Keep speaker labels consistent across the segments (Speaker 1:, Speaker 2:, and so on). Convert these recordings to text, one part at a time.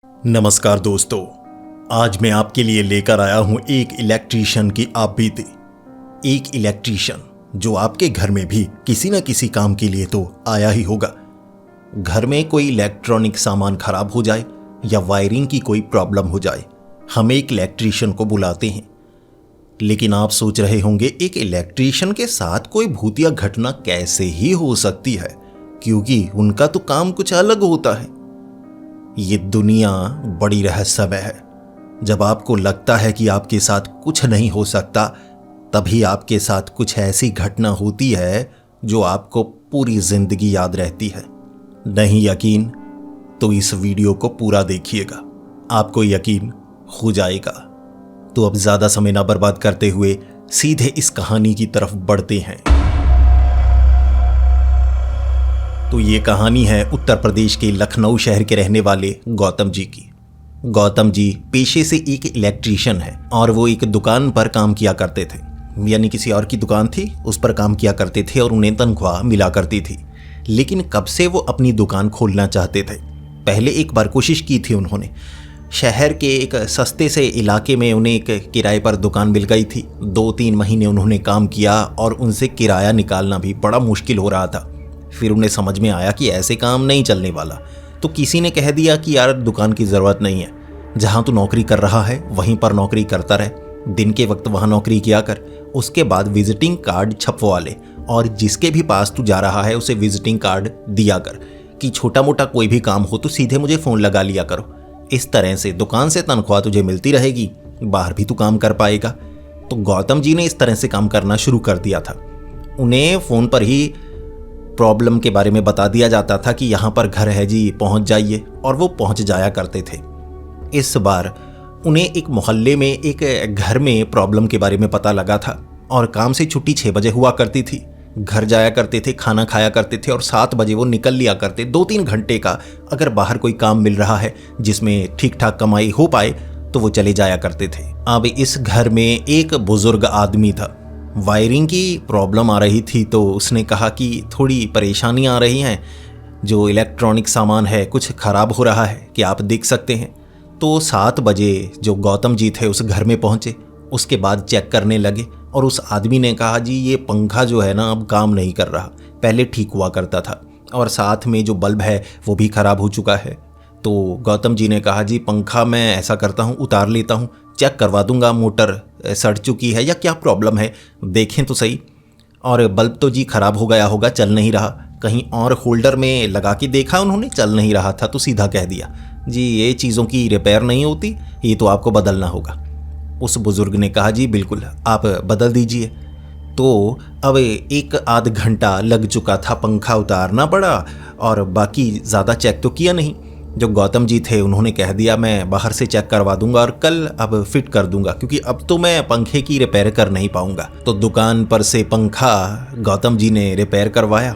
Speaker 1: नमस्कार दोस्तों, आज मैं आपके लिए लेकर आया हूं एक इलेक्ट्रीशियन की आप बीती। एक इलेक्ट्रीशियन जो आपके घर में भी किसी न किसी काम के लिए तो आया ही होगा। घर में कोई इलेक्ट्रॉनिक सामान खराब हो जाए या वायरिंग की कोई प्रॉब्लम हो जाए, हम एक इलेक्ट्रीशियन को बुलाते हैं। लेकिन आप सोच रहे होंगे एक इलेक्ट्रीशियन के साथ कोई भूतिया घटना कैसे ही हो सकती है, क्योंकि उनका तो काम कुछ अलग होता है। ये दुनिया बड़ी रहस्यमय है। जब आपको लगता है कि आपके साथ कुछ नहीं हो सकता, तभी आपके साथ कुछ ऐसी घटना होती है जो आपको पूरी जिंदगी याद रहती है। नहीं यकीन तो इस वीडियो को पूरा देखिएगा, आपको यकीन हो जाएगा। तो अब ज्यादा समय ना बर्बाद करते हुए सीधे इस कहानी की तरफ बढ़ते हैं। तो ये कहानी है उत्तर प्रदेश के लखनऊ शहर के रहने वाले गौतम जी की। गौतम जी पेशे से एक इलेक्ट्रीशियन है और वो एक दुकान पर काम किया करते थे, यानी किसी और की दुकान थी, उस पर काम किया करते थे और उन्हें तनख्वाह मिला करती थी। लेकिन कब से वो अपनी दुकान खोलना चाहते थे। पहले एक बार कोशिश की थी उन्होंने। शहर के एक सस्ते से इलाके में उन्हें एक किराए पर दुकान मिल गई थी। 2-3 महीने उन्होंने काम किया और उनसे किराया निकालना भी बड़ा मुश्किल हो रहा था। फिर उन्हें समझ में आया कि ऐसे काम नहीं चलने वाला। तो किसी ने कह दिया कि यार दुकान की ज़रूरत नहीं है, जहाँ तू नौकरी कर रहा है वहीं पर नौकरी करता रहे, दिन के वक्त वहाँ नौकरी किया कर, उसके बाद विजिटिंग कार्ड छपवा ले और जिसके भी पास तू जा रहा है उसे विजिटिंग कार्ड दिया कर कि छोटा मोटा कोई भी काम हो तो सीधे मुझे फ़ोन लगा लिया करो। इस तरह से दुकान से तनख्वाह तुझे मिलती रहेगी, बाहर भी तू काम कर पाएगा। तो गौतम जी ने इस तरह से काम करना शुरू कर दिया था। उन्हें फ़ोन पर ही प्रॉब्लम के बारे में बता दिया जाता था कि यहाँ पर घर है जी, पहुँच जाइए, और वो पहुँच जाया करते थे। इस बार उन्हें एक मोहल्ले में एक घर में प्रॉब्लम के बारे में पता लगा था और काम से छुट्टी 6 बजे हुआ करती थी। घर जाया करते थे, खाना खाया करते थे और 7 बजे वो निकल लिया करते। 2-3 घंटे का अगर बाहर कोई काम मिल रहा है जिसमें ठीक ठाक कमाई हो पाए तो वो चले जाया करते थे। अब इस घर में एक बुजुर्ग आदमी था। वायरिंग की प्रॉब्लम आ रही थी तो उसने कहा कि थोड़ी परेशानियां आ रही हैं, जो इलेक्ट्रॉनिक सामान है कुछ ख़राब हो रहा है, कि आप देख सकते हैं। तो 7 बजे जो गौतम जी थे उस घर में पहुंचे, उसके बाद चेक करने लगे और उस आदमी ने कहा जी ये पंखा जो है ना अब काम नहीं कर रहा, पहले ठीक हुआ करता था और साथ में जो बल्ब है वो भी ख़राब हो चुका है। तो गौतम जी ने कहा जी पंखा मैं ऐसा करता हूँ, उतार लेता हूँ, चेक करवा दूंगा मोटर सड़ चुकी है या क्या प्रॉब्लम है, देखें तो सही। और बल्ब तो जी ख़राब हो गया होगा, चल नहीं रहा। कहीं और होल्डर में लगा के देखा उन्होंने, चल नहीं रहा था, तो सीधा कह दिया जी ये चीज़ों की रिपेयर नहीं होती, ये तो आपको बदलना होगा। उस बुज़ुर्ग ने कहा जी बिल्कुल आप बदल दीजिए। तो अब 1-आध घंटा लग चुका था, पंखा उतारना पड़ा और बाकी ज़्यादा चेक तो किया नहीं। जो गौतम जी थे उन्होंने कह दिया मैं बाहर से चेक करवा दूंगा और कल अब फिट कर दूंगा, क्योंकि अब तो मैं पंखे की रिपेयर कर नहीं पाऊंगा। तो दुकान पर से पंखा गौतम जी ने रिपेयर करवाया।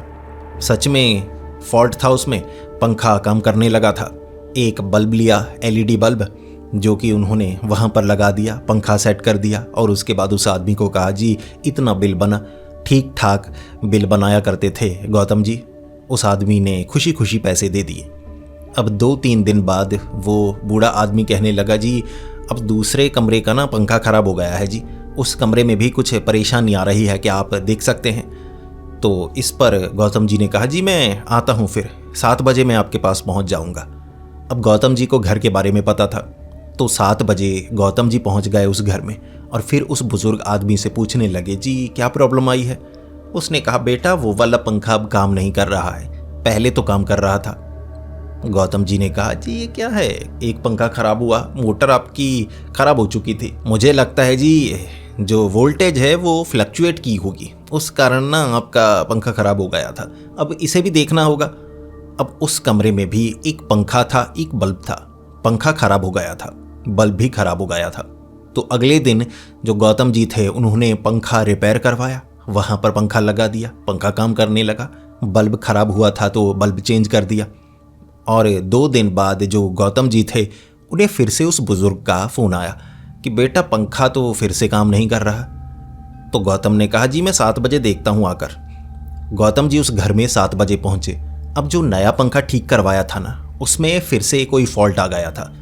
Speaker 1: सच में फॉल्ट था उसमें, पंखा काम करने लगा था। एक बल्ब लिया, LED बल्ब, जो कि उन्होंने वहाँ पर लगा दिया, पंखा सेट कर दिया और उसके बाद उस आदमी को कहा जी इतना बिल बना। ठीक ठाक बिल बनाया करते थे गौतम जी। उस आदमी ने खुशी खुशी पैसे दे दिए। अब 2-3 दिन बाद वो बूढ़ा आदमी कहने लगा जी अब दूसरे कमरे का ना पंखा ख़राब हो गया है जी, उस कमरे में भी कुछ परेशानी आ रही है, क्या आप देख सकते हैं। तो इस पर गौतम जी ने कहा जी मैं आता हूँ, फिर 7 बजे मैं आपके पास पहुँच जाऊँगा। अब गौतम जी को घर के बारे में पता था, तो 7 बजे गौतम जी पहुँच गए उस घर में और फिर उस बुज़ुर्ग आदमी से पूछने लगे जी क्या प्रॉब्लम आई है। उसने कहा बेटा वो वाला पंखा अब काम नहीं कर रहा है, पहले तो काम कर रहा था। गौतम जी ने कहा जी ये क्या है, एक पंखा खराब हुआ, मोटर आपकी खराब हो चुकी थी, मुझे लगता है जी जो वोल्टेज है वो फ्लक्चुएट की होगी, उस कारण ना आपका पंखा खराब हो गया था, अब इसे भी देखना होगा। अब उस कमरे में भी एक पंखा था, एक बल्ब था, पंखा खराब हो गया था, बल्ब भी खराब हो गया था। तो अगले दिन जो गौतम जी थे उन्होंने पंखा रिपेयर करवाया, वहाँ पर पंखा लगा दिया, पंखा काम करने लगा। बल्ब खराब हुआ था तो बल्ब चेंज कर दिया। और 2 दिन बाद जो गौतम जी थे उन्हें फिर से उस बुज़ुर्ग का फ़ोन आया कि बेटा पंखा तो फिर से काम नहीं कर रहा। तो गौतम ने कहा जी मैं 7 बजे देखता हूँ आकर। गौतम जी उस घर में 7 बजे पहुँचे। अब जो नया पंखा ठीक करवाया था ना उसमें फिर से कोई फॉल्ट आ गया था।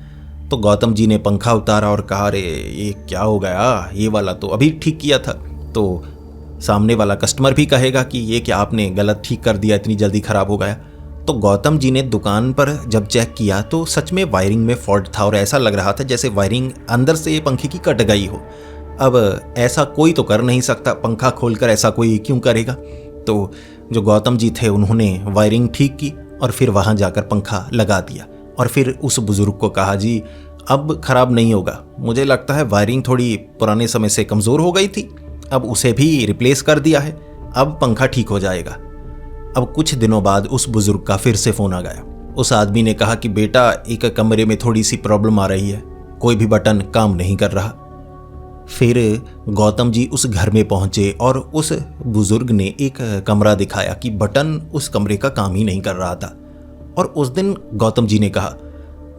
Speaker 1: तो गौतम जी ने पंखा उतारा और कहा, अरे ये क्या हो गया, ये वाला तो अभी ठीक किया था। तो सामने वाला कस्टमर भी कहेगा कि ये क्या आपने गलत ठीक कर दिया, इतनी जल्दी ख़राब हो गया। तो गौतम जी ने दुकान पर जब चेक किया तो सच में वायरिंग में फॉल्ट था और ऐसा लग रहा था जैसे वायरिंग अंदर से पंखे की कट गई हो। अब ऐसा कोई तो कर नहीं सकता, पंखा खोलकर ऐसा कोई क्यों करेगा। तो जो गौतम जी थे उन्होंने वायरिंग ठीक की और फिर वहाँ जाकर पंखा लगा दिया और फिर उस बुज़ुर्ग को कहा, जी अब ख़राब नहीं होगा, मुझे लगता है वायरिंग थोड़ी पुराने समय से कमज़ोर हो गई थी, अब उसे भी रिप्लेस कर दिया है, अब पंखा ठीक हो जाएगा। अब कुछ दिनों बाद उस बुज़ुर्ग का फिर से फ़ोन आ गया। उस आदमी ने कहा कि बेटा एक कमरे में थोड़ी सी प्रॉब्लम आ रही है, कोई भी बटन काम नहीं कर रहा। फिर गौतम जी उस घर में पहुंचे और उस बुजुर्ग ने एक कमरा दिखाया कि बटन उस कमरे का काम ही नहीं कर रहा था। और उस दिन गौतम जी ने कहा,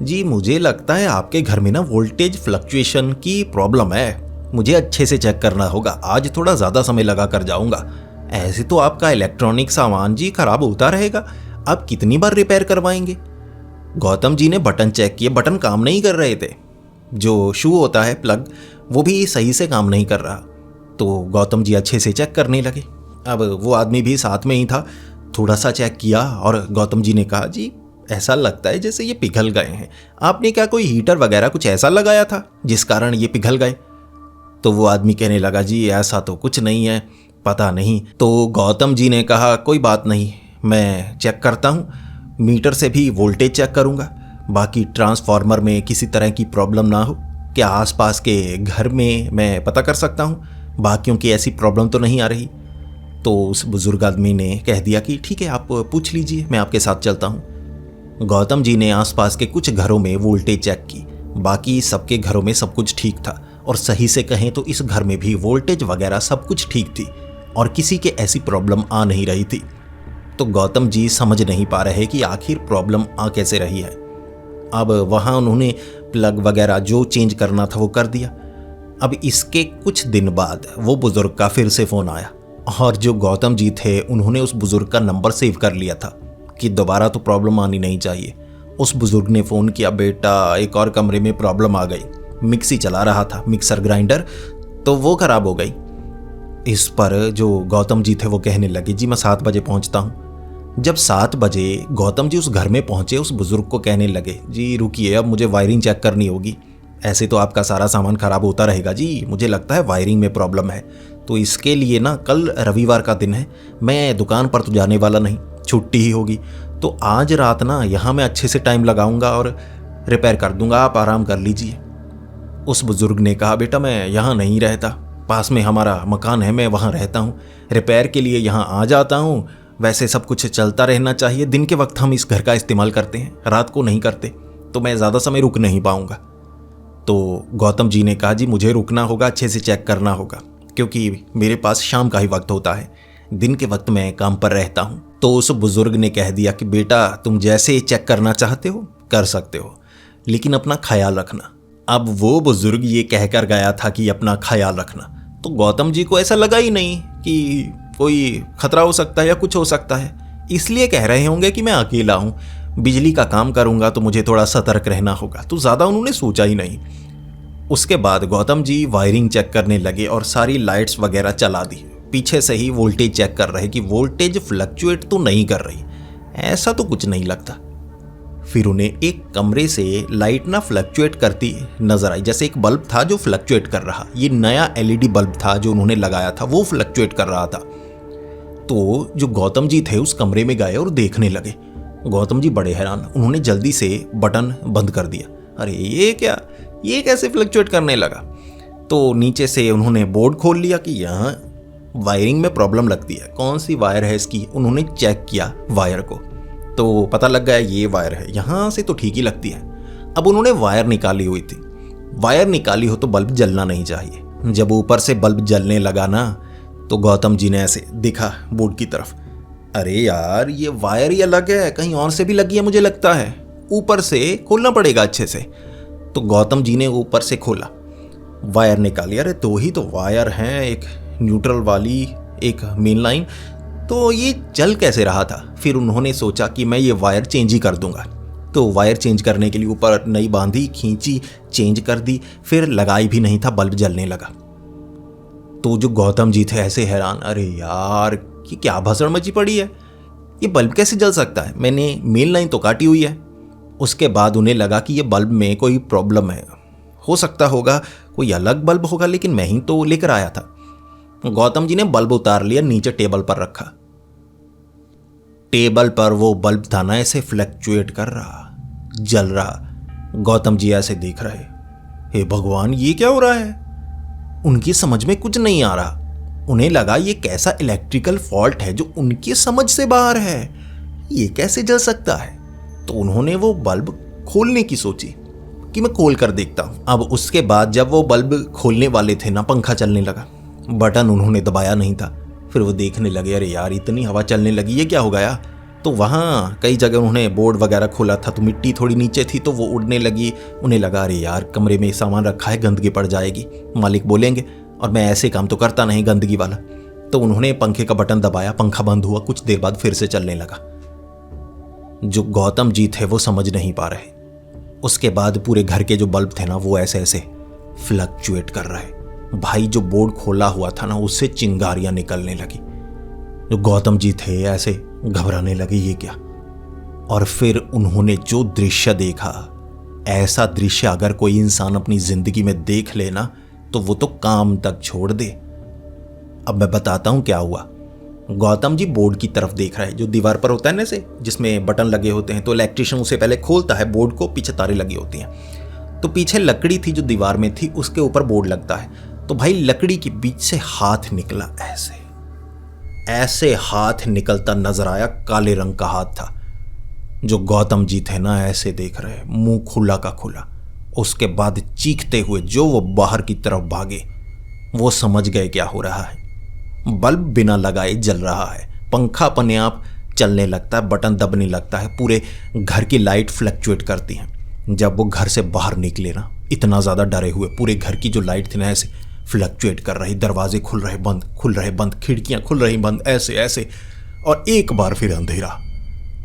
Speaker 1: जी मुझे लगता है आपके घर में ना वोल्टेज फ्लक्चुएशन की प्रॉब्लम है, मुझे अच्छे से चेक करना होगा, आज थोड़ा ज़्यादा समय लगा कर जाऊँगा। ऐसे तो आपका इलेक्ट्रॉनिक सामान जी खराब होता रहेगा, आप कितनी बार रिपेयर करवाएंगे। गौतम जी ने बटन चेक किए, बटन काम नहीं कर रहे थे, जो शू होता है प्लग वो भी सही से काम नहीं कर रहा। तो गौतम जी अच्छे से चेक करने लगे। अब वो आदमी भी साथ में ही था, थोड़ा सा चेक किया और गौतम जी ने कहा, जी ऐसा लगता है जैसे ये पिघल गए हैं, आपने क्या कोई हीटर वगैरह कुछ ऐसा लगाया था जिस कारण ये पिघल गए। तो वो आदमी कहने लगा, जी ऐसा तो कुछ नहीं है, पता नहीं। तो गौतम जी ने कहा, कोई बात नहीं, मैं चेक करता हूँ, मीटर से भी वोल्टेज चेक करूँगा, बाकी ट्रांसफार्मर में किसी तरह की प्रॉब्लम ना हो, क्या आसपास के घर में मैं पता कर सकता हूँ, बाकियों की ऐसी प्रॉब्लम तो नहीं आ रही। तो उस बुजुर्ग आदमी ने कह दिया कि ठीक है आप पूछ लीजिए, मैं आपके साथ चलता हूँ। गौतम जी ने आसपास के कुछ घरों में वोल्टेज चेक की, बाकी सबके घरों में सब कुछ ठीक था और सही से कहें तो इस घर में भी वोल्टेज वगैरह सब कुछ ठीक थी और किसी के ऐसी प्रॉब्लम आ नहीं रही थी। तो गौतम जी समझ नहीं पा रहे कि आखिर प्रॉब्लम आ कैसे रही है। अब वहाँ उन्होंने प्लग वगैरह जो चेंज करना था वो कर दिया। अब इसके कुछ दिन बाद वो बुज़ुर्ग का फिर से फ़ोन आया और जो गौतम जी थे उन्होंने उस बुज़ुर्ग का नंबर सेव कर लिया था कि दोबारा तो प्रॉब्लम आनी नहीं चाहिए। उस बुज़ुर्ग ने फ़ोन किया, बेटा एक और कमरे में प्रॉब्लम आ गई, मिक्सी चला रहा था, मिक्सर ग्राइंडर, तो वो ख़राब हो गई। इस पर जो गौतम जी थे वो कहने लगे, जी मैं 7 बजे पहुंचता हूं। जब 7 बजे गौतम जी उस घर में पहुंचे, उस बुजुर्ग को कहने लगे, जी रुकिए अब मुझे वायरिंग चेक करनी होगी, ऐसे तो आपका सारा सामान खराब होता रहेगा जी, मुझे लगता है वायरिंग में प्रॉब्लम है, तो इसके लिए ना कल रविवार का दिन है, मैं दुकान पर तो जाने वाला नहीं, छुट्टी ही होगी, तो आज रात ना यहाँ मैं अच्छे से टाइम लगाऊंगा और रिपेयर कर दूंगा, आप आराम कर लीजिए। उस बुजुर्ग ने कहा, बेटा मैं यहाँ नहीं रहता, पास में हमारा मकान है, मैं वहाँ रहता हूँ, रिपेयर के लिए यहाँ आ जाता हूँ, वैसे सब कुछ चलता रहना चाहिए, दिन के वक्त हम इस घर का इस्तेमाल करते हैं, रात को नहीं करते, तो मैं ज़्यादा समय रुक नहीं पाऊँगा। तो गौतम जी ने कहा, जी मुझे रुकना होगा, अच्छे से चेक करना होगा, क्योंकि मेरे पास शाम का ही वक्त होता है, दिन के वक्त मैं काम पर रहता हूँ। तो उस बुजुर्ग ने कह दिया कि बेटा तुम जैसे चेक करना चाहते हो कर सकते हो, लेकिन अपना ख्याल रखना। अब वो बुजुर्ग ये कहकर गया था कि अपना ख्याल रखना, तो गौतम जी को ऐसा लगा ही नहीं कि कोई खतरा हो सकता है या कुछ हो सकता है, इसलिए कह रहे होंगे कि मैं अकेला हूँ, बिजली का काम करूँगा तो मुझे थोड़ा सतर्क रहना होगा, तो ज़्यादा उन्होंने सोचा ही नहीं। उसके बाद गौतम जी वायरिंग चेक करने लगे और सारी लाइट्स वगैरह चला दी, पीछे से ही वोल्टेज चेक कर रहे कि वोल्टेज फ्लक्चुएट तो नहीं कर रही, ऐसा तो कुछ नहीं लगता। फिर उन्हें एक कमरे से लाइट ना फ्लक्चुएट करती नजर आई, जैसे एक बल्ब था जो फ्लक्चुएट कर रहा, ये नया एलईडी बल्ब था जो उन्होंने लगाया था, वो फ्लक्चुएट कर रहा था। तो जो गौतम जी थे उस कमरे में गए और देखने लगे। गौतम जी बड़े हैरान, उन्होंने जल्दी से बटन बंद कर दिया, अरे ये क्या, ये कैसे फ्लक्चुएट करने लगा। तो नीचे से उन्होंने बोर्ड खोल लिया कि यहाँ वायरिंग में प्रॉब्लम लगती है, कौन सी वायर है इसकी, उन्होंने चेक किया वायर को, तो पता लग गया ये वायर है, यहाँ से तो ठीक ही लगती है। अब उन्होंने वायर निकाली हुई थी, वायर निकाली हो तो बल्ब जलना नहीं चाहिए। जब ऊपर से बल्ब जलने लगा ना, तो गौतम जी ने ऐसे देखा बोर्ड की तरफ, अरे यार ये वायर ही अलग है, कहीं और से भी लगी है मुझे लगता है, ऊपर से खोलना पड़ेगा अच्छे से। तो गौतम जी ने ऊपर से खोला, वायर निकाली, अरे दो ही तो वायर हैं, एक न्यूट्रल वाली एक मेन लाइन, तो ये जल कैसे रहा था। फिर उन्होंने सोचा कि मैं ये वायर चेंज ही कर दूंगा, तो वायर चेंज करने के लिए ऊपर नई बांधी, खींची, चेंज कर दी, फिर लगाई भी नहीं था, बल्ब जलने लगा। तो जो गौतम जी थे ऐसे हैरान, अरे यार ये क्या भसड़ मची पड़ी है, ये बल्ब कैसे जल सकता है, मैंने मेन लाइन तो काटी हुई है। उसके बाद उन्हें लगा कि ये बल्ब में कोई प्रॉब्लम है, हो सकता होगा कोई अलग बल्ब होगा, लेकिन मैं ही तो लेकर आया था। गौतम जी ने बल्ब उतार लिया, नीचे टेबल पर रखा। टेबल पर वो बल्ब था ना ऐसे फ्लक्चुएट कर रहा, जल रहा। गौतम जी ऐसे देख रहे, हे भगवान ये क्या हो रहा है। उनकी समझ में कुछ नहीं आ रहा। उन्हें लगा ये कैसा इलेक्ट्रिकल फॉल्ट है जो उनकी समझ से बाहर है, ये कैसे जल सकता है। तो उन्होंने वो बल्ब खोलने की सोची कि मैं खोल कर देखता हूं। अब उसके बाद जब वो बल्ब खोलने वाले थे ना, पंखा चलने लगा। बटन उन्होंने दबाया नहीं था। फिर वो देखने लगे, अरे यार इतनी हवा चलने लगी, ये क्या हो गया। तो वहाँ कई जगह उन्होंने बोर्ड वगैरह खोला था, तो मिट्टी थोड़ी नीचे थी तो वो उड़ने लगी। उन्हें लगा अरे यार कमरे में सामान रखा है, गंदगी पड़ जाएगी, मालिक बोलेंगे, और मैं ऐसे काम तो करता नहीं गंदगी वाला। तो उन्होंने पंखे का बटन दबाया, पंखा बंद हुआ, कुछ देर बाद फिर से चलने लगा। जो गौतम जी थे वो समझ नहीं पा रहे। उसके बाद पूरे घर के जो बल्ब थे ना वो ऐसे ऐसे फ्लक्चुएट कर रहे। भाई जो बोर्ड खोला हुआ था ना उससे चिंगारियां निकलने लगी। जो गौतम जी थे ऐसे घबराने लगे, ये क्या। और फिर उन्होंने जो दृश्य देखा, ऐसा दृश्य अगर कोई इंसान अपनी जिंदगी में देख लेना तो वो तो काम तक छोड़ दे। अब मैं बताता हूं क्या हुआ। गौतम जी बोर्ड की तरफ देख रहे हैं, जो दीवार पर होता है ना से जिसमें बटन लगे होते हैं, तो इलेक्ट्रिशियन उसे पहले खोलता है बोर्ड को, पीछे तारे लगी होती हैं। तो पीछे लकड़ी थी जो दीवार में थी, उसके ऊपर बोर्ड लगता है। तो भाई लकड़ी के बीच से हाथ निकला, ऐसे ऐसे हाथ निकलता नजर आया, काले रंग का हाथ था। जो गौतम जी थे ना ऐसे देख रहे, मुंह खुला का खुला। उसके बाद चीखते हुए जो वो बाहर की तरफ भागे। वो समझ गए क्या हो रहा है। बल्ब बिना लगाए जल रहा है, पंखा अपने आप चलने लगता है, बटन दबने लगता है, पूरे घर की लाइट फ्लक्चुएट करती हैं। जब वो घर से बाहर निकले ना, इतना ज़्यादा डरे हुए, पूरे घर की जो लाइट थी ना ऐसे फ्लक्चुएट कर रही, दरवाजे खुल रहे बंद, खुल रहे बंद, खिड़कियां खुल रही बंद, ऐसे ऐसे। और एक बार फिर अंधेरा,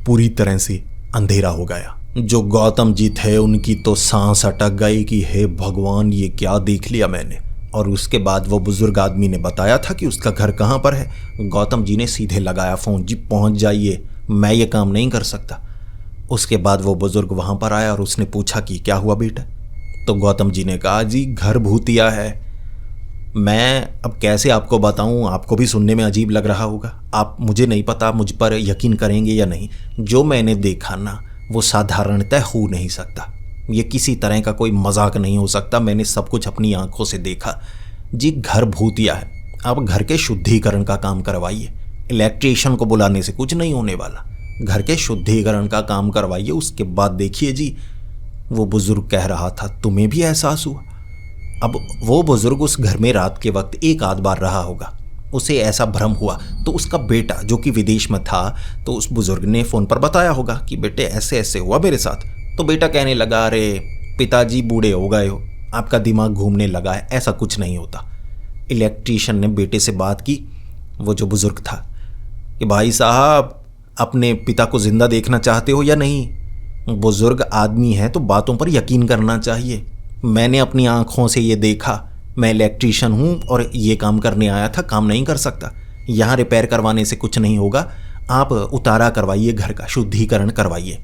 Speaker 1: पूरी तरह से अंधेरा हो गया। जो गौतम जी थे उनकी तो सांस अटक गई कि हे भगवान ये क्या देख लिया मैंने। और उसके बाद वो बुजुर्ग आदमी ने बताया था कि उसका घर कहाँ पर है। गौतम जी ने सीधे लगाया फ़ोन, जी पहुँच जाइए, मैं ये काम नहीं कर सकता। उसके बाद वो बुजुर्ग वहाँ पर आया और उसने पूछा कि क्या हुआ बेटा। तो गौतम जी ने कहा जी घर भूतिया है। मैं अब कैसे आपको बताऊं, आपको भी सुनने में अजीब लग रहा होगा। आप, मुझे नहीं पता मुझ पर यकीन करेंगे या नहीं। जो मैंने देखा ना वो साधारणतः हो नहीं सकता, ये किसी तरह का कोई मजाक नहीं हो सकता। मैंने सब कुछ अपनी आंखों से देखा जी, घर भूतिया है। आप घर के शुद्धिकरण का काम करवाइए, इलेक्ट्रिशियन को बुलाने से कुछ नहीं होने वाला। घर के शुद्धिकरण का काम करवाइए, उसके बाद देखिए जी। वो बुजुर्ग कह रहा था तुम्हें भी एहसास हुआ। अब वो बुजुर्ग उस घर में रात के वक्त एक आध बार रहा होगा, उसे ऐसा भ्रम हुआ। तो उसका बेटा जो कि विदेश में था, तो उस बुजुर्ग ने फ़ोन पर बताया होगा कि बेटे ऐसे ऐसे हुआ मेरे साथ। तो बेटा कहने लगा अरे पिताजी बूढ़े हो गए हो, आपका दिमाग घूमने लगा है, ऐसा कुछ नहीं होता। इलेक्ट्रिशियन ने बेटे से बात की, वो जो बुजुर्ग था, कि भाई साहब अपने पिता को जिंदा देखना चाहते हो या नहीं। बुजुर्ग आदमी है तो बातों पर यकीन करना चाहिए। मैंने अपनी आंखों से ये देखा, मैं इलेक्ट्रिशियन हूँ और ये काम करने आया था, काम नहीं कर सकता। यहाँ रिपेयर करवाने से कुछ नहीं होगा, आप उतारा करवाइए, घर का शुद्धिकरण करवाइए।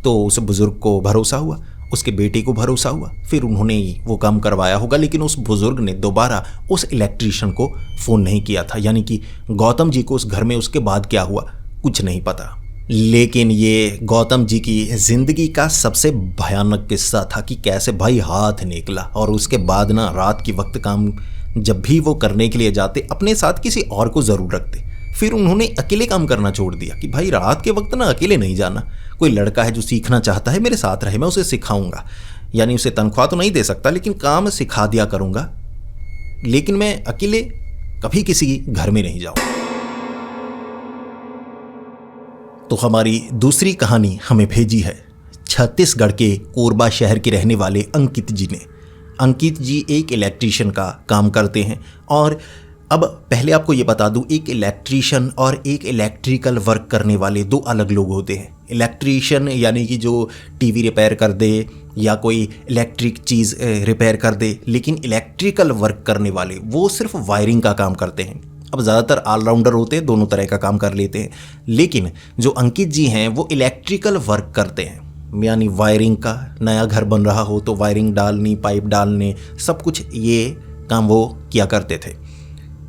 Speaker 1: तो उस बुजुर्ग को भरोसा हुआ, उसके बेटे को भरोसा हुआ, फिर उन्होंने वो काम करवाया होगा। लेकिन उस बुजुर्ग ने दोबारा उस इलेक्ट्रिशियन को फ़ोन नहीं किया था, यानी कि गौतम जी को उस घर में उसके बाद क्या हुआ कुछ नहीं पता। लेकिन ये गौतम जी की ज़िंदगी का सबसे भयानक किस्सा था कि कैसे भाई हाथ निकला। और उसके बाद ना रात के वक्त काम जब भी वो करने के लिए जाते, अपने साथ किसी और को ज़रूर रखते। फिर उन्होंने अकेले काम करना छोड़ दिया कि भाई रात के वक्त ना अकेले नहीं जाना, कोई लड़का है जो सीखना चाहता है मेरे साथ रहे, मैं उसे सिखाऊंगा। यानी उसे तनख्वाह तो नहीं दे सकता लेकिन काम सिखा दिया करूंगा, लेकिन मैं अकेले कभी किसी घर में नहीं जाऊं। तो हमारी दूसरी कहानी हमें भेजी है छत्तीसगढ़ के कोरबा शहर के रहने वाले अंकित जी ने। अंकित जी एक इलेक्ट्रिशियन का काम करते हैं। और अब पहले आपको ये बता दूं, एक इलेक्ट्रिशियन और एक इलेक्ट्रिकल वर्क करने वाले दो अलग लोग होते हैं। इलेक्ट्रीशियन यानी कि जो टीवी रिपेयर कर दे या कोई इलेक्ट्रिक चीज़ रिपेयर कर दे, लेकिन इलेक्ट्रिकल वर्क करने वाले वो सिर्फ वायरिंग का काम करते हैं। अब ज़्यादातर ऑलराउंडर होते हैं, दोनों तरह का काम कर लेते हैं, लेकिन जो अंकित जी हैं वो इलेक्ट्रिकल वर्क करते हैं, यानी वायरिंग का। नया घर बन रहा हो तो वायरिंग डालनी, पाइप डालने, सब कुछ ये काम वो किया करते थे।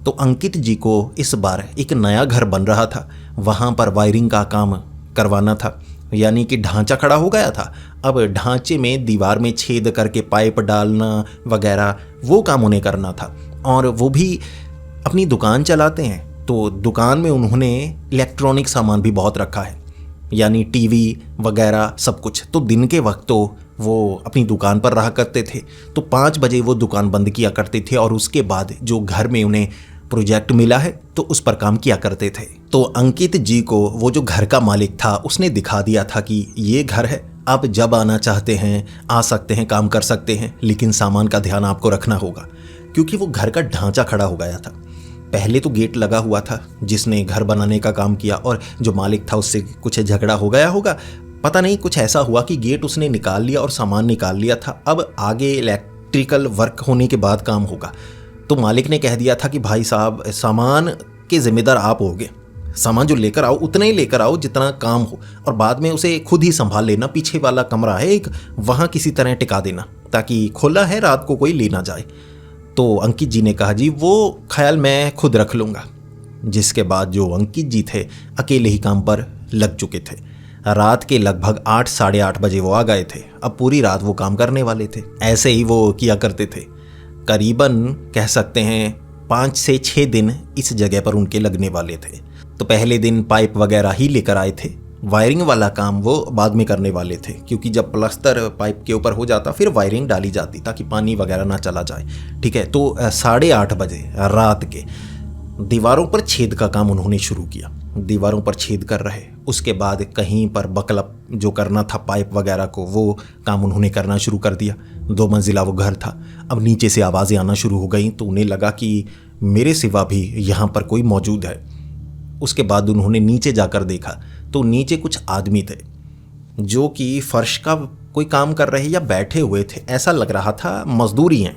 Speaker 1: तो अंकित जी को इस बार एक नया घर बन रहा था, वहाँ पर वायरिंग का काम करवाना था, यानी कि ढांचा खड़ा हो गया था। अब ढांचे में दीवार में छेद करके पाइप डालना वगैरह वो काम उन्हें करना था। और वो भी अपनी दुकान चलाते हैं, तो दुकान में उन्होंने इलेक्ट्रॉनिक सामान भी बहुत रखा है, यानी टीवी वगैरह सब कुछ। तो दिन के वक्त तो वो अपनी दुकान पर रहा करते थे, तो 5 बजे वो दुकान बंद किया करते थे और उसके बाद जो घर में उन्हें प्रोजेक्ट मिला है तो उस पर काम किया करते थे। तो अंकित जी को वो जो घर का मालिक था उसने दिखा दिया था कि ये घर है, आप जब आना चाहते हैं आ सकते हैं, काम कर सकते हैं, लेकिन सामान का ध्यान आपको रखना होगा, क्योंकि वो घर का ढांचा खड़ा हो गया था। पहले तो गेट लगा हुआ था जिसने घर बनाने का काम किया, और जो मालिक था उससे कुछ झगड़ा हो गया होगा, पता नहीं कुछ ऐसा हुआ कि गेट उसने निकाल लिया और सामान निकाल लिया था। अब आगे इलेक्ट्रिकल वर्क होने के बाद काम होगा, तो मालिक ने कह दिया था कि भाई साहब सामान के जिम्मेदार आप होगे, सामान जो लेकर आओ उतना ही लेकर आओ जितना काम हो, और बाद में उसे खुद ही संभाल लेना। पीछे वाला कमरा है एक, वहाँ किसी तरह टिका देना ताकि खुला है, रात को कोई ले ना जाए। तो अंकित जी ने कहा जी वो ख्याल मैं खुद रख लूँगा। जिसके बाद जो अंकित जी थे अकेले ही काम पर लग चुके थे। रात के लगभग 8 साढ़े 8 बजे वो आ गए थे। अब पूरी रात वो काम करने वाले थे। ऐसे ही वो किया करते थे। करीबन कह सकते हैं 5 से 6 दिन इस जगह पर उनके लगने वाले थे। तो पहले दिन पाइप वगैरह ही लेकर आए थे, वायरिंग वाला काम वो बाद में करने वाले थे, क्योंकि जब प्लास्टर पाइप के ऊपर हो जाता फिर वायरिंग डाली जाती ताकि पानी वगैरह ना चला जाए। ठीक है, तो 8:30 बजे रात के दीवारों पर छेद का काम उन्होंने शुरू किया। दीवारों पर छेद कर रहे, उसके बाद कहीं पर बकलप जो करना था पाइप वगैरह को वो काम उन्होंने करना शुरू कर दिया। 2 मंजिला वो घर था। अब नीचे से आवाज़ें आना शुरू हो गई, तो उन्हें लगा कि मेरे सिवा भी यहाँ पर कोई मौजूद है। उसके बाद उन्होंने नीचे जाकर देखा तो नीचे कुछ आदमी थे जो कि फर्श का कोई काम कर रहे या बैठे हुए थे। ऐसा लग रहा था मजदूरी हैं,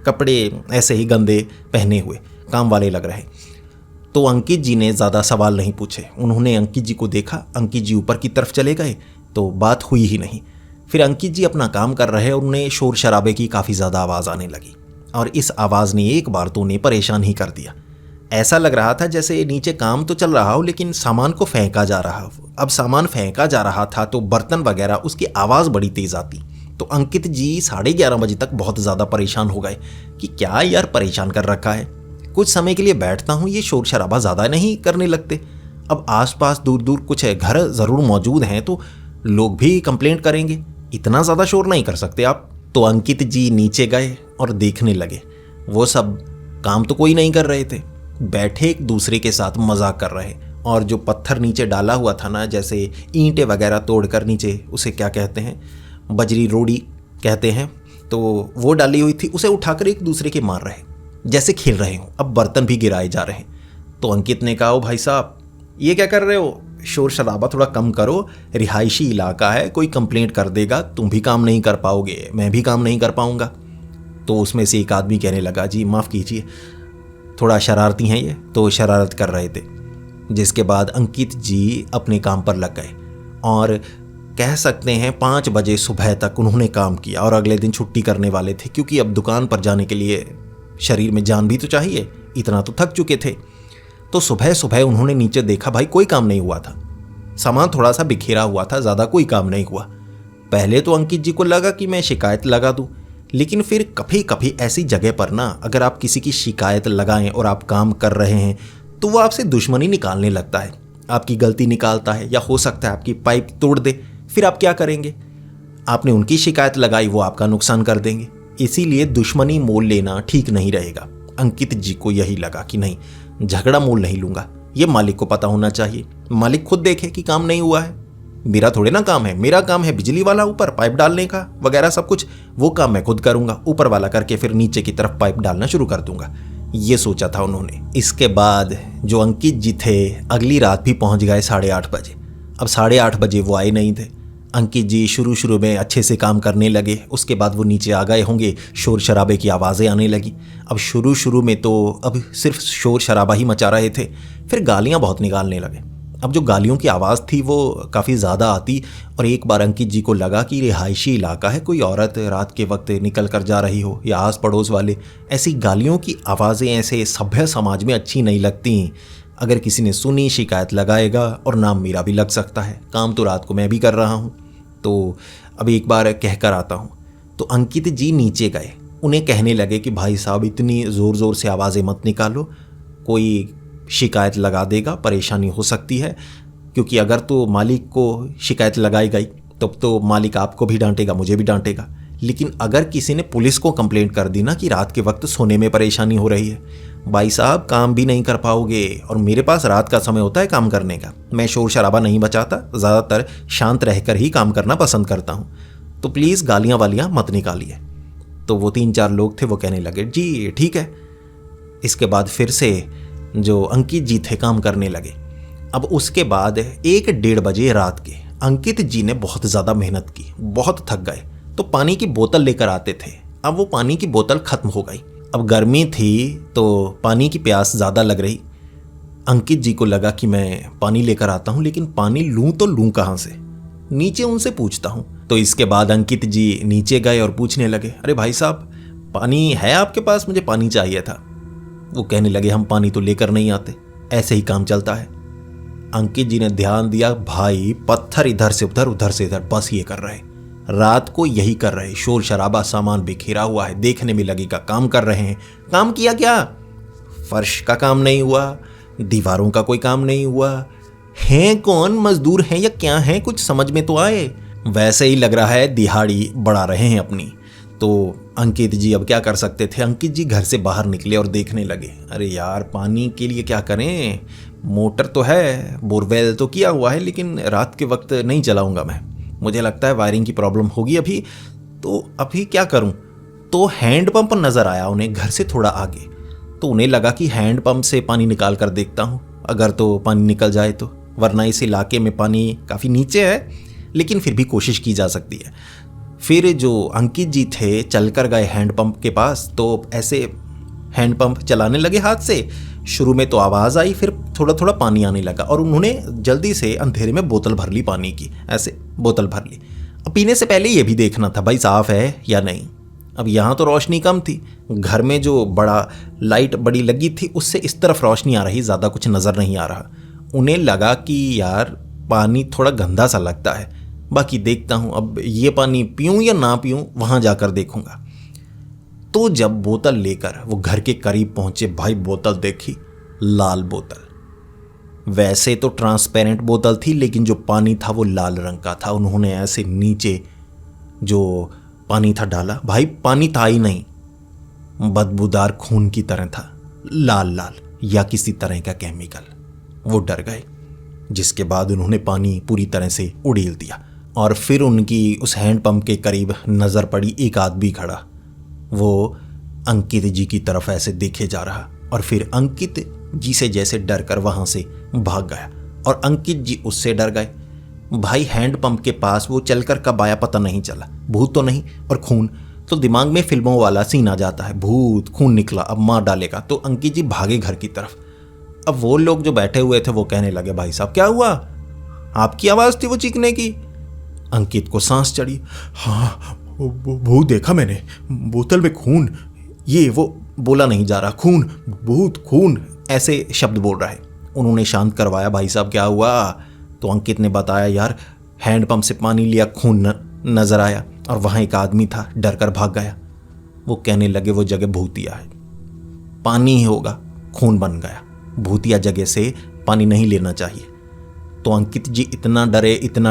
Speaker 1: कपड़े ऐसे ही गंदे पहने हुए काम वाले लग रहे। तो अंकित जी ने ज़्यादा सवाल नहीं पूछे। उन्होंने अंकित जी को देखा, अंकित जी ऊपर की तरफ चले गए तो बात हुई ही नहीं। फिर अंकित जी अपना काम कर रहे और उन्हें शोर शराबे की काफ़ी ज़्यादा आवाज़ आने लगी, और इस आवाज़ ने एक बार तो उन्हें परेशान ही कर दिया। ऐसा लग रहा था जैसे नीचे काम तो चल रहा हो लेकिन सामान को फेंका जा रहा हो। अब सामान फेंका जा रहा था तो बर्तन वगैरह उसकी आवाज़ बड़ी तेज़ आती। तो अंकित जी 11:30 बजे तक बहुत ज़्यादा परेशान हो गए कि क्या यार परेशान कर रखा है, कुछ समय के लिए बैठता हूँ, ये शोर शराबा ज़्यादा नहीं करने लगते। अब आसपास दूर दूर कुछ घर ज़रूर मौजूद हैं तो लोग भी कंप्लेंट करेंगे, इतना ज़्यादा शोर नहीं कर सकते आप। तो अंकित जी नीचे गए और देखने लगे। वो सब काम तो कोई नहीं कर रहे थे, बैठे एक दूसरे के साथ मजाक कर रहे। और जो पत्थर नीचे डाला हुआ था ना, जैसे ईंटें वगैरह तोड़कर नीचे, उसे क्या कहते हैं, बजरी रोड़ी कहते हैं, तो वो डाली हुई थी, उसे उठाकर एक दूसरे के मार रहे जैसे खेल रहे हो। अब बर्तन भी गिराए जा रहे हैं। तो अंकित ने कहा, ओ भाई साहब ये क्या कर रहे हो, शोर शराबा थोड़ा कम करो, रिहायशी इलाका है, कोई कंप्लेंट कर देगा, तुम भी काम नहीं कर पाओगे, मैं भी काम नहीं कर पाऊंगा। तो उसमें से एक आदमी कहने लगा, जी माफ़ कीजिए, थोड़ा शरारती हैं ये, तो शरारत कर रहे थे। जिसके बाद अंकित जी अपने काम पर लग गए और कह सकते हैं 5 बजे सुबह तक उन्होंने काम किया, और अगले दिन छुट्टी करने वाले थे, क्योंकि अब दुकान पर जाने के लिए शरीर में जान भी तो चाहिए, इतना तो थक चुके थे। तो सुबह सुबह उन्होंने नीचे देखा, भाई कोई काम नहीं हुआ था, सामान थोड़ा सा बिखेरा हुआ था, ज़्यादा कोई काम नहीं हुआ। पहले तो अंकित जी को लगा कि मैं शिकायत लगा दूं, लेकिन फिर कभी कभी ऐसी जगह पर ना, अगर आप किसी की शिकायत लगाएं और आप काम कर रहे हैं तो वो आपसे दुश्मनी निकालने लगता है, आपकी गलती निकालता है, या हो सकता है आपकी पाइप तोड़ दे। फिर आप क्या करेंगे, आपने उनकी शिकायत लगाई, वो आपका नुकसान कर देंगे। इसीलिए दुश्मनी मोल लेना ठीक नहीं रहेगा। अंकित जी को यही लगा कि नहीं, झगड़ा मोल नहीं लूँगा, ये मालिक को पता होना चाहिए, मालिक खुद देखे कि काम नहीं हुआ है, मेरा थोड़े ना काम है, मेरा काम है बिजली वाला ऊपर पाइप डालने का वगैरह सब कुछ, वो काम मैं खुद करूँगा, ऊपर वाला करके फिर नीचे की तरफ पाइप डालना शुरू कर दूंगा। ये सोचा था उन्होंने। इसके बाद जो अंकित जी थे अगली रात भी पहुँच गए 8:30 बजे। अब 8:30 बजे वो आए नहीं थे। अंकित जी शुरू में अच्छे से काम करने लगे, उसके बाद वो नीचे आ गए होंगे, शोर शराबे की आवाज़ें आने लगी। अब शुरू में तो अब सिर्फ शोर शराबा ही मचा रहे थे, फिर गालियाँ बहुत निकालने लगे। अब जो गालियों की आवाज़ थी वो काफ़ी ज़्यादा आती, और एक बार अंकित जी को लगा कि रिहायशी इलाका है, कोई औरत रात के वक्त निकल कर जा रही हो या आस पड़ोस वाले, ऐसी गालियों की आवाज़ें ऐसे सभ्य समाज में अच्छी नहीं लगती। अगर किसी ने सुनी शिकायत लगाएगा और नाम मेरा भी लग सकता है। काम तो रात को मैं भी कर रहा हूँ, तो अब एक बार कह कर आता हूँ। तो अंकित जी नीचे गए, उन्हें कहने लगे कि भाई साहब इतनी ज़ोर ज़ोर से आवाज़ें मत निकालो, कोई शिकायत लगा देगा, परेशानी हो सकती है, क्योंकि अगर तो मालिक को शिकायत लगाई गई तब तो मालिक आपको भी डांटेगा, मुझे भी डांटेगा। लेकिन अगर किसी ने पुलिस को कंप्लेंट कर दी ना कि रात के वक्त सोने में परेशानी हो रही है, भाई साहब काम भी नहीं कर पाओगे, और मेरे पास रात का समय होता है काम करने का, मैं शोर शराबा नहीं बचाता, ज़्यादातर शांत रहकर ही काम करना पसंद करता हूँ, तो प्लीज़ गालियाँ वालियाँ मत निकालिए। तो वो 3-4 लोग थे, वो कहने लगे जी ठीक है। इसके बाद फिर से जो अंकित जी थे काम करने लगे। अब उसके बाद 1-1:30 बजे रात के अंकित जी ने बहुत ज़्यादा मेहनत की, बहुत थक गए, तो पानी की बोतल लेकर आते थे। अब वो पानी की बोतल ख़त्म हो गई, अब गर्मी थी तो पानी की प्यास ज़्यादा लग रही। अंकित जी को लगा कि मैं पानी लेकर आता हूँ, लेकिन पानी लूँ तो लूँ कहाँ से, नीचे उनसे पूछता हूँ। तो इसके बाद अंकित जी नीचे गए और पूछने लगे, अरे भाई साहब पानी है आपके पास, मुझे पानी चाहिए था। वो कहने लगे हम पानी तो लेकर नहीं आते, ऐसे ही काम चलता है। अंकित जी ने ध्यान दिया, भाई पत्थर इधर से उधर से इधर, बस ये कर रहे, रात को यही कर रहे, शोर शराबा, सामान बिखेरा हुआ है, देखने में लगेगा काम कर रहे हैं। काम किया क्या? फर्श का काम नहीं हुआ, दीवारों का कोई काम नहीं हुआ, हैं कौन, मजदूर हैं या क्या हैं, कुछ समझ में तो आए। वैसे ही लग रहा है दिहाड़ी बढ़ा रहे हैं अपनी। तो अंकित जी अब क्या कर सकते थे, अंकित जी घर से बाहर निकले और देखने लगे, अरे यार पानी के लिए क्या करें, मोटर तो है, बोरवेल तो किया हुआ है, लेकिन रात के वक्त नहीं चलाऊंगा मैं, मुझे लगता है वायरिंग की प्रॉब्लम होगी अभी, तो अभी क्या करूं। तो हैंडपंप नज़र आया उन्हें घर से थोड़ा आगे, तो उन्हें लगा कि हैंडपंप से पानी निकाल कर देखता हूं, अगर तो पानी निकल जाए तो, वरना इस इलाके में पानी काफ़ी नीचे है, लेकिन फिर भी कोशिश की जा सकती है। फिर जो अंकित जी थे चलकर गए हैंडपंप के पास, तो ऐसे हैंडपंप चलाने लगे हाथ से। शुरू में तो आवाज़ आई, फिर थोड़ा थोड़ा पानी आने लगा, और उन्होंने जल्दी से अंधेरे में बोतल भर ली पानी की, ऐसे बोतल भर ली। अब पीने से पहले ये भी देखना था भाई साफ़ है या नहीं। अब यहाँ तो रोशनी कम थी, घर में जो बड़ा लाइट बड़ी लगी थी उससे इस तरफ रोशनी आ रही, ज़्यादा कुछ नज़र नहीं आ रहा। उन्हें लगा कि यार पानी थोड़ा गंदा सा लगता है, बाकी देखता हूँ, अब ये पानी पीऊँ या ना पीऊँ वहाँ जाकर देखूँगा। तो जब बोतल लेकर वो घर के करीब पहुँचे, भाई बोतल देखी, लाल बोतल। वैसे तो ट्रांसपेरेंट बोतल थी, लेकिन जो पानी था वो लाल रंग का था। उन्होंने ऐसे नीचे जो पानी था डाला, भाई पानी था ही नहीं, बदबूदार खून की तरह था, लाल लाल या किसी तरह का केमिकल। वो डर गए, जिसके बाद उन्होंने पानी पूरी तरह से उड़ेल दिया। और फिर उनकी उस हैंडपंप के करीब नज़र पड़ी, एक आदमी खड़ा, वो अंकित जी की तरफ ऐसे देखे जा रहा, और फिर अंकित जी से जैसे डर कर वहाँ से भाग गया, और अंकित जी उससे डर गए। भाई हैंडपंप के पास वो चलकर कब आया पता नहीं चला, भूत तो नहीं, और खून तो दिमाग में फिल्मों वाला सीन आ जाता है, भूत, खून निकला, अब मार डालेगा। तो अंकित जी भागे घर की तरफ। अब वो लोग जो बैठे हुए थे वो कहने लगे, भाई साहब क्या हुआ, आपकी आवाज़ थी वो चीखने की। अंकित को सांस चढ़ी, हाँ भूत देखा मैंने, बोतल में खून, ये वो बोला नहीं जा रहा, खून, भूत, खून, ऐसे शब्द बोल रहा है। उन्होंने शांत करवाया, भाई साहब क्या हुआ। तो अंकित ने बताया, यार हैंडपंप से पानी लिया, खून नजर आया, और वहाँ एक आदमी था, डर कर भाग गया। वो कहने लगे वो जगह भूतिया है, पानी ही होगा, खून बन गया, भूतिया जगह से पानी नहीं लेना चाहिए। तो अंकित जी इतना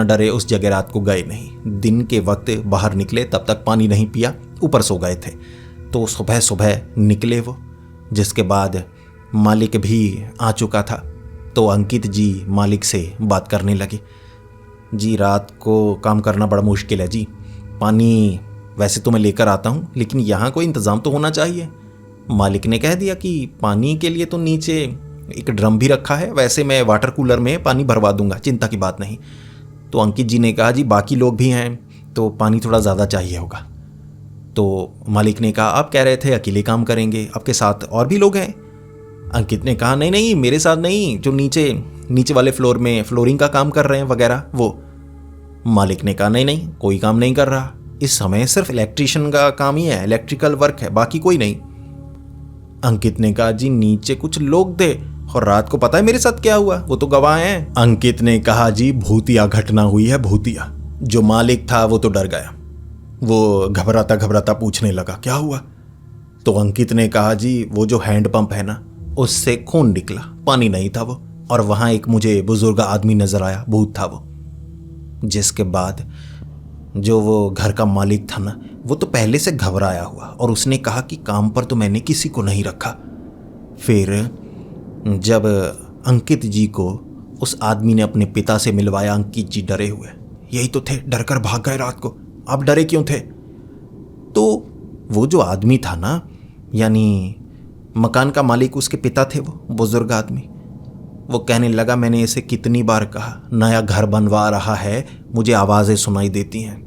Speaker 1: डरे उस जगह रात को गए नहीं। दिन के वक्त बाहर निकले, तब तक पानी नहीं पिया, ऊपर सो गए थे। तो सुबह सुबह निकले वो, जिसके बाद मालिक भी आ चुका था। तो अंकित जी मालिक से बात करने लगे, जी रात को काम करना बड़ा मुश्किल है जी, पानी वैसे तो मैं लेकर आता हूँ, लेकिन यहाँ कोई इंतज़ाम तो होना चाहिए। मालिक ने कह दिया कि पानी के लिए तो नीचे एक ड्रम भी रखा है, वैसे मैं वाटर कूलर में पानी भरवा दूंगा, चिंता की बात नहीं। तो अंकित जी ने कहा जी बाकी लोग भी हैं तो पानी थोड़ा ज़्यादा चाहिए होगा। तो मालिक ने कहा आप कह रहे थे अकेले काम करेंगे, आपके साथ और भी लोग हैं? अंकित ने कहा नहीं नहीं मेरे साथ नहीं, जो नीचे वाले फ्लोर में फ्लोरिंग का काम कर रहे हैं वगैरह वो। मालिक ने कहा नहीं नहीं कोई काम नहीं कर रहा, इस समय सिर्फ इलेक्ट्रिशियन का काम ही है, इलेक्ट्रिकल वर्क है, बाकी कोई नहीं। अंकित ने कहा जी नीचे कुछ लोग थे और रात को पता है मेरे साथ क्या हुआ, वो तो गवाह हैं। अंकित ने कहा जी भूतिया घटना हुई है, भूतिया। जो मालिक था वो तो डर गया, वो घबराता घबराता पूछने लगा क्या हुआ। तो अंकित ने कहा जी वो जो हैंड पंप है ना उससे खून निकला, पानी नहीं था वो, और वहां एक मुझे बुजुर्ग आदमी नजर आया, भूत था वो। जिसके बाद जो वो घर का मालिक था ना वो तो पहले से घबराया हुआ, और उसने कहा कि काम पर तो मैंने किसी को नहीं रखा। फिर जब अंकित जी को उस आदमी ने अपने पिता से मिलवाया, अंकित जी डरे हुए, यही तो थे, डर कर भाग गए रात को। आप डरे क्यों थे? तो वो जो आदमी था ना, यानी मकान का मालिक, उसके पिता थे वो बुजुर्ग आदमी, वो कहने लगा मैंने इसे कितनी बार कहा, नया घर बनवा रहा है, मुझे आवाज़ें सुनाई देती हैं,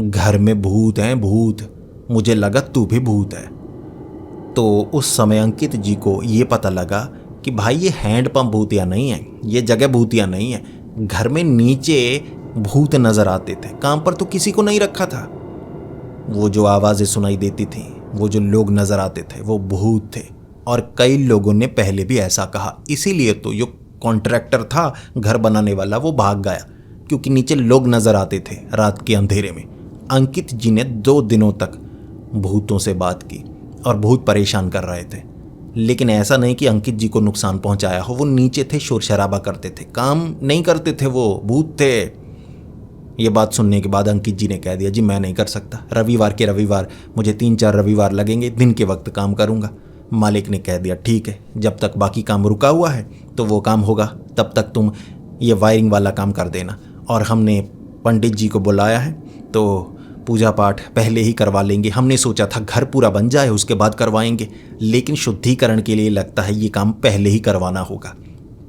Speaker 1: घर में भूत हैं भूत, मुझे लगा तू भी भूत है। तो उस समय अंकित जी को ये पता लगा कि भाई ये हैंड पंप भूतिया नहीं है, ये जगह भूतिया नहीं है, घर में नीचे भूत नजर आते थे, काम पर तो किसी को नहीं रखा था। वो जो आवाज़ें सुनाई देती थी, वो जो लोग नजर आते थे वो भूत थे, और कई लोगों ने पहले भी ऐसा कहा। इसीलिए तो जो कॉन्ट्रैक्टर था घर बनाने वाला वो भाग गया, क्योंकि नीचे लोग नजर आते थे रात के अंधेरे में। अंकित जी ने 2 दिनों तक भूतों से बात की और भूत परेशान कर रहे थे, लेकिन ऐसा नहीं कि अंकित जी को नुकसान पहुंचाया हो। वो नीचे थे, शोर शराबा करते थे, काम नहीं करते थे, वो भूत थे। ये बात सुनने के बाद अंकित जी ने कह दिया जी मैं नहीं कर सकता, रविवार के रविवार मुझे 3-4 रविवार लगेंगे, दिन के वक्त काम करूंगा। मालिक ने कह दिया ठीक है, जब तक बाकी काम रुका हुआ है तो वो काम होगा, तब तक तुम ये वायरिंग वाला काम कर देना। और हमने पंडित जी को बुलाया है तो पूजा पाठ पहले ही करवा लेंगे। हमने सोचा था घर पूरा बन जाए उसके बाद करवाएंगे, लेकिन शुद्धिकरण के लिए लगता है ये काम पहले ही करवाना होगा,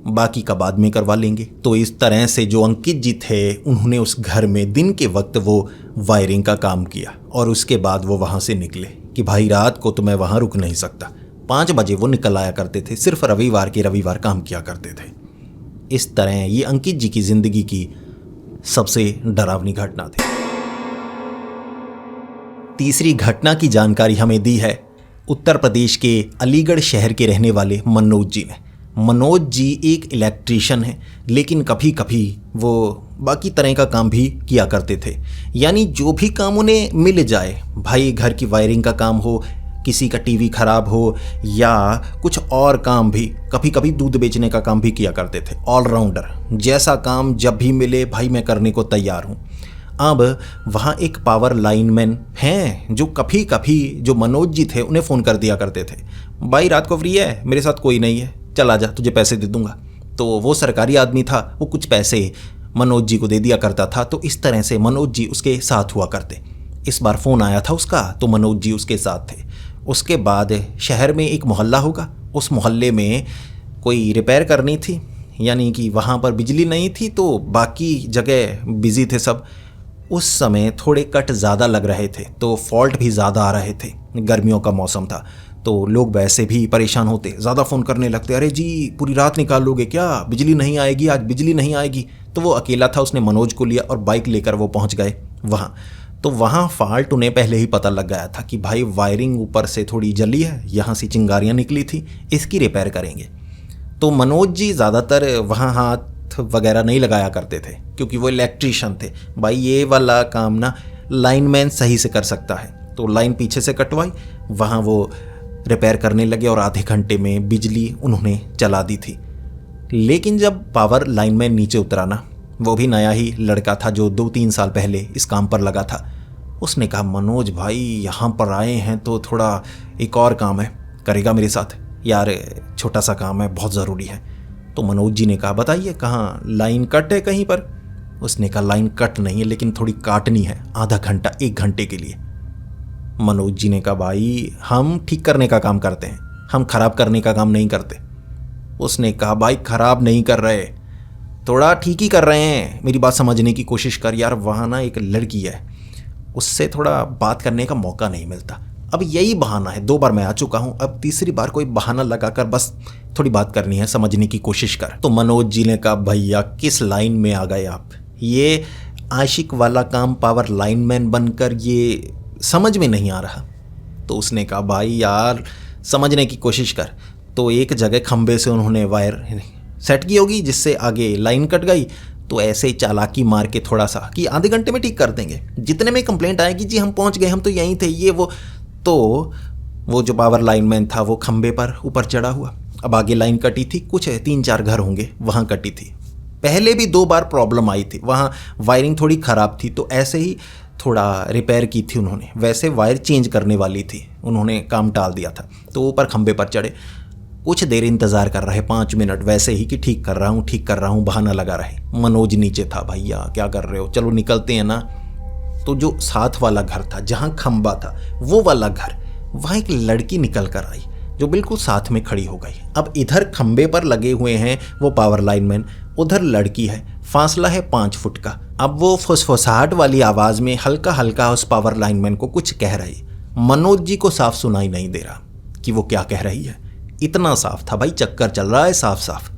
Speaker 1: बाकी का बाद में करवा लेंगे। तो इस तरह से जो अंकित जी थे उन्होंने उस घर में दिन के वक्त वो वायरिंग का काम किया, और उसके बाद वो वहाँ से निकले कि भाई रात को तो मैं वहाँ रुक नहीं सकता। 5 बजे वो निकल आया करते थे, सिर्फ रविवार के रविवार काम किया करते थे। इस तरह ये अंकित जी की जिंदगी की सबसे डरावनी घटना थी। तीसरी घटना की जानकारी हमें दी है उत्तर प्रदेश के अलीगढ़ शहर के रहने वाले मनोज जी ने। मनोज जी एक इलेक्ट्रिशियन हैं, लेकिन कभी कभी वो बाकी तरह का काम भी किया करते थे, यानी जो भी काम उन्हें मिल जाए, भाई घर की वायरिंग का काम हो, किसी का टीवी खराब हो, या कुछ और काम भी, कभी कभी दूध बेचने का काम भी किया करते थे। ऑलराउंडर, जैसा काम जब भी मिले भाई मैं करने को तैयार हूँ। अब वहाँ एक पावर लाइनमैन हैं जो कभी कभी जो मनोज जी थे उन्हें फ़ोन कर दिया करते थे, भाई रात को फ्री है, मेरे साथ कोई नहीं है, चल आ जा, तुझे पैसे दे दूंगा। तो वो सरकारी आदमी था, वो कुछ पैसे मनोज जी को दे दिया करता था। तो इस तरह से मनोज जी उसके साथ हुआ करते। इस बार फ़ोन आया था उसका तो मनोज जी उसके साथ थे। उसके बाद शहर में एक मोहल्ला होगा, उस मोहल्ले में कोई रिपेयर करनी थी, यानी कि वहाँ पर बिजली नहीं थी तो बाकी जगह बिजी थे सब। उस समय थोड़े कट ज़्यादा लग रहे थे, तो फॉल्ट भी ज़्यादा आ रहे थे, गर्मियों का मौसम था, तो लोग वैसे भी परेशान होते, ज़्यादा फ़ोन करने लगते, अरे जी पूरी रात निकाल लोगे क्या, बिजली नहीं आएगी आज, बिजली नहीं आएगी। तो वो अकेला था, उसने मनोज को लिया और बाइक लेकर वो पहुँच गए वहाँ। तो वहाँ फॉल्ट उन्हें पहले ही पता लग गया था कि भाई वायरिंग ऊपर से थोड़ी जली है, यहाँ से चिंगारियाँ निकली थी, इसकी रिपेयर करेंगे। तो मनोज जी ज़्यादातर वहाँ हाथ वगैरह नहीं लगाया करते थे, क्योंकि वो इलेक्ट्रिशियन थे। भाई ये वाला काम ना लाइनमैन सही से कर सकता है। तो लाइन पीछे से कटवाई, वहाँ वो रिपेयर करने लगे और आधे घंटे में बिजली उन्होंने चला दी थी। लेकिन जब पावर लाइनमैन नीचे उतरा ना, वो भी नया ही लड़का था जो 2-3 साल पहले इस काम पर लगा था, उसने कहा मनोज भाई यहाँ पर आए हैं तो थोड़ा एक और काम है, करेगा मेरे साथ? यार छोटा सा काम है, बहुत ज़रूरी है। तो मनोज जी ने कहा बताइए, कहाँ लाइन कट है कहीं पर? उसने कहा लाइन कट नहीं है, लेकिन थोड़ी काटनी है, आधा घंटा 1 घंटे के लिए। मनोज जी ने कहा भाई हम ठीक करने का काम करते हैं, हम खराब करने का काम नहीं करते। उसने कहा भाई खराब नहीं कर रहे, थोड़ा ठीक ही कर रहे हैं, मेरी बात समझने की कोशिश कर यार, वहाँ ना एक लड़की है, उससे थोड़ा बात करने का मौका नहीं मिलता। अब यही बहाना है, 2 बार मैं आ चुका हूँ, अब तीसरी बार कोई बहाना लगाकर बस थोड़ी बात करनी है, समझने की कोशिश कर। तो मनोज जी ने कहा भैया किस लाइन में आ गए आप, ये आशिक वाला काम पावर लाइनमैन बनकर ये समझ में नहीं आ रहा। तो उसने कहा भाई यार समझने की कोशिश कर। तो एक जगह खंबे से उन्होंने वायर सेट की होगी जिससे आगे लाइन कट गई, तो ऐसे ही चालाकी मार के थोड़ा सा कि आधे घंटे में ठीक कर देंगे, जितने में कंप्लेंट आएगी जी हम पहुंच गए, हम तो यहीं थे, ये वो। तो वो जो पावर लाइनमैन था वो खंबे पर ऊपर चढ़ा हुआ, अब आगे लाइन कटी थी, कुछ 3-4 घर होंगे वहाँ कटी थी। पहले भी 2 बार प्रॉब्लम आई थी, वहाँ वायरिंग थोड़ी ख़राब थी, तो ऐसे ही थोड़ा रिपेयर की थी उन्होंने, वैसे वायर चेंज करने वाली थी, उन्होंने काम टाल दिया था। तो ऊपर खंबे पर चढ़े, कुछ देर इंतज़ार कर रहे, 5 मिनट वैसे ही कि ठीक कर रहा हूँ बहाना लगा रहे। मनोज नीचे था, भैया क्या कर रहे हो, चलो निकलते हैं ना। तो जो साथ वाला घर था जहाँ खंबा था वो वाला घर, वहाँ एक लड़की निकल कर आई जो बिल्कुल साथ में खड़ी हो गई। अब इधर खंबे पर लगे हुए हैं वो पावर लाइनमैन, उधर लड़की है, फासला है 5 फुट का। अब वो फुसफुसाहट वाली आवाज़ में हल्का हल्का उस पावर लाइनमैन को कुछ कह रही। मनोज जी को साफ सुनाई नहीं दे रहा कि वो क्या कह रही है, इतना साफ था भाई, चक्कर चल रहा है साफ साफ।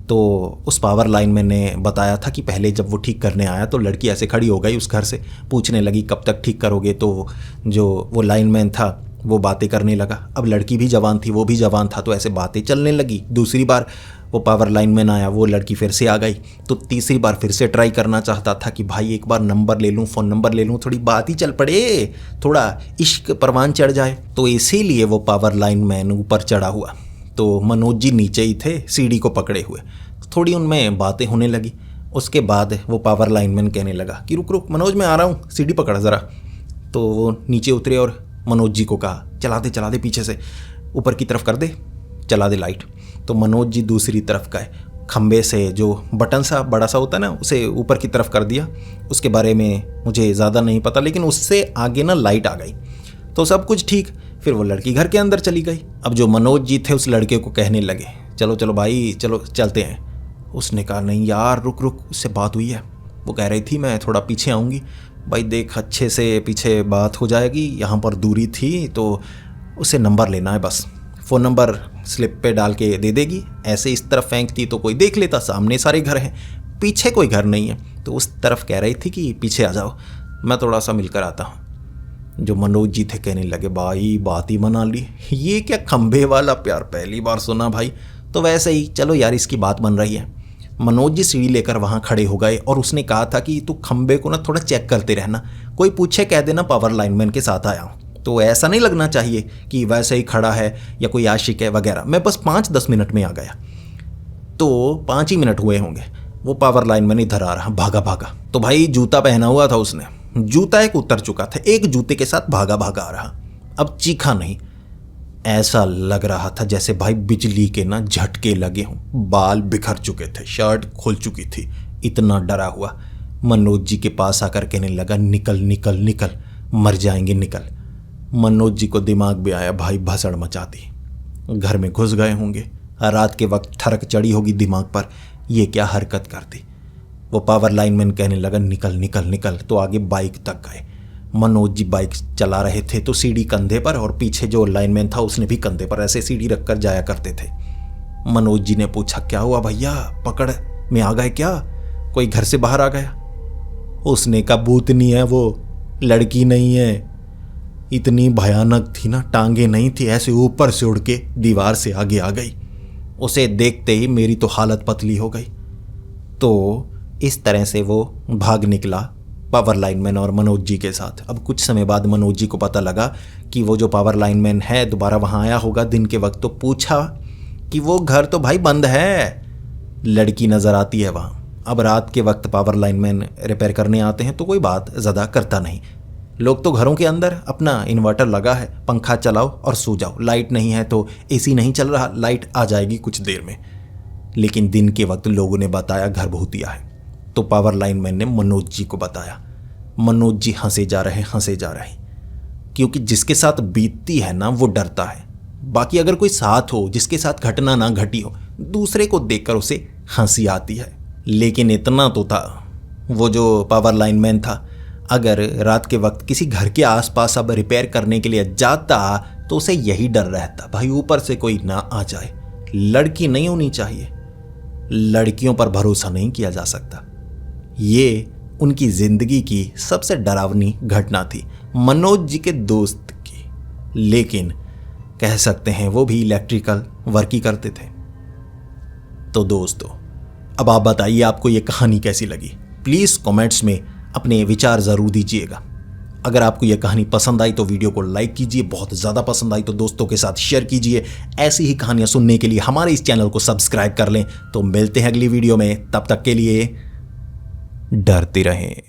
Speaker 1: तो उस पावर लाइनमैन ने बताया था कि पहले जब वो ठीक करने आया तो लड़की ऐसे खड़ी हो गई उस घर से, पूछने लगी कब तक ठीक करोगे। तो जो वो लाइनमैन था वो बातें करने लगा, अब लड़की भी जवान थी वो भी जवान था, तो ऐसे बातें चलने लगी। दूसरी बार वो पावर लाइनमैन आया, वो लड़की फिर से आ गई, तो तीसरी बार फिर से ट्राई करना चाहता था कि भाई एक बार नंबर ले लूँ, फ़ोन नंबर ले लूँ, थोड़ी बात ही चल पड़े, थोड़ा इश्क परवान चढ़ जाए। तो इसीलिए वो पावर लाइनमैन ऊपर चढ़ा हुआ, तो मनोज जी नीचे ही थे सीढ़ी को पकड़े हुए। थोड़ी उनमें बातें होने लगी। उसके बाद वो पावर लाइनमैन कहने लगा कि रुक रुक मनोज मैं आ रहा हूँ, सीढ़ी पकड़ ज़रा। तो वो नीचे उतरे और मनोज जी को कहा चला दे पीछे से, ऊपर की तरफ कर दे, चला दे लाइट। तो मनोज जी दूसरी तरफ गए, खंबे से जो बटन सा बड़ा सा होता है ना उसे ऊपर की तरफ कर दिया। उसके बारे में मुझे ज़्यादा नहीं पता, लेकिन उससे आगे ना लाइट आ गई, तो सब कुछ ठीक। फिर वो लड़की घर के अंदर चली गई। अब जो मनोज जी थे उस लड़के को कहने लगे चलो चलो भाई चलो चलते हैं। उसने कहा नहीं यार रुक रुक, उससे बात हुई है, वो कह रही थी मैं थोड़ा पीछे आऊँगी। भाई देख अच्छे से पीछे बात हो जाएगी, यहाँ पर दूरी थी तो उसे नंबर लेना है बस, फ़ोन नंबर स्लिप पे डाल के दे देगी। ऐसे इस तरफ फेंकती तो कोई देख लेता, सामने सारे घर हैं, पीछे कोई घर नहीं है, तो उस तरफ कह रही थी कि पीछे आ जाओ, मैं थोड़ा सा मिलकर आता हूँ। जो मनोज जी थे कहने लगे भाई बात ही बना ली, ये क्या खंबे वाला प्यार, पहली बार सुना भाई। तो वैसे ही चलो यार इसकी बात बन रही है। मनोज जी सीढ़ी लेकर वहाँ खड़े हो गए और उसने कहा था कि तू खंबे को ना थोड़ा चेक करते रहना, कोई पूछे कह देना पावर लाइनमैन के साथ आया हूँ, तो ऐसा नहीं लगना चाहिए कि वैसे ही खड़ा है या कोई आशिक है वगैरह। मैं बस 5-10 मिनट में आ गया, तो 5 ही मिनट हुए होंगे, वो पावर लाइनमैन इधर आ रहा भागा भागा। तो भाई जूता पहना हुआ था उसने, जूता एक उतर चुका था, एक जूते के साथ भागा भागा आ रहा। अब चीखा नहीं, ऐसा लग रहा था जैसे भाई बिजली के ना झटके लगे हों, बाल बिखर चुके थे, शर्ट खुल चुकी थी, इतना डरा हुआ। मनोज जी के पास आकर कहने लगा निकल निकल निकल, मर जाएंगे निकल। मनोज जी को दिमाग भी आया भाई भसड़ मचा दी, घर में घुस गए होंगे, रात के वक्त थरक चढ़ी होगी दिमाग पर, ये क्या हरकत कर दी। वो पावर लाइनमैन कहने लगा निकल निकल निकल, तो आगे बाइक तक गए। मनोज जी बाइक चला रहे थे तो सीढ़ी कंधे पर, और पीछे जो लाइनमैन था उसने भी कंधे पर ऐसे सीढ़ी रखकर जाया करते थे। मनोज जी ने पूछा क्या हुआ भैया, पकड़ में आ गए क्या, कोई घर से बाहर आ गया? उसने कहा भूतनी है वो, लड़की नहीं है। इतनी भयानक थी ना, टांगे नहीं थी, ऐसे ऊपर से उड़ के दीवार से आगे आ गई। उसे देखते ही मेरी तो हालत पतली हो गई। तो इस तरह से वो भाग निकला पावर लाइनमैन और मनोज जी के साथ। अब कुछ समय बाद मनोज जी को पता लगा कि वो जो पावर लाइनमैन है दोबारा वहाँ आया होगा दिन के वक्त, तो पूछा कि वो घर तो भाई बंद है, लड़की नज़र आती है वहाँ। अब रात के वक्त पावर लाइनमैन रिपेयर करने आते हैं तो कोई बात ज़्यादा करता नहीं, लोग तो घरों के अंदर अपना इन्वर्टर लगा है, पंखा चलाओ और सो जाओ, लाइट नहीं है तो एसी नहीं चल रहा, लाइट आ जाएगी कुछ देर में। लेकिन दिन के वक्त लोगों ने बताया घर भूतिया है, तो पावर लाइनमैन ने मनोज जी को बताया। मनोज जी हंसे जा रहे, क्योंकि जिसके साथ बीतती है ना वो डरता है। बाकी अगर कोई साथ हो जिसके साथ घटना ना घटी हो, दूसरे को देखकर उसे हंसी आती है। लेकिन इतना तो था, वो जो पावर लाइनमैन था, अगर रात के वक्त किसी घर के आसपास अब रिपेयर करने के लिए जाता तो उसे यही डर रहता, भाई ऊपर से कोई ना आ जाए। लड़की नहीं होनी चाहिए, लड़कियों पर भरोसा नहीं किया जा सकता। ये उनकी जिंदगी की सबसे डरावनी घटना थी, मनोज जी के दोस्त की। लेकिन कह सकते हैं वो भी इलेक्ट्रिकल वर्क ही करते थे। तो दोस्तों, अब आप बताइए आपको ये कहानी कैसी लगी। प्लीज़ कमेंट्स में अपने विचार ज़रूर दीजिएगा। अगर आपको यह कहानी पसंद आई तो वीडियो को लाइक कीजिए, बहुत ज़्यादा पसंद आई तो दोस्तों के साथ शेयर कीजिए। ऐसी ही कहानियाँ सुनने के लिए हमारे इस चैनल को सब्सक्राइब कर लें। तो मिलते हैं अगली वीडियो में, तब तक के लिए डरते रहें।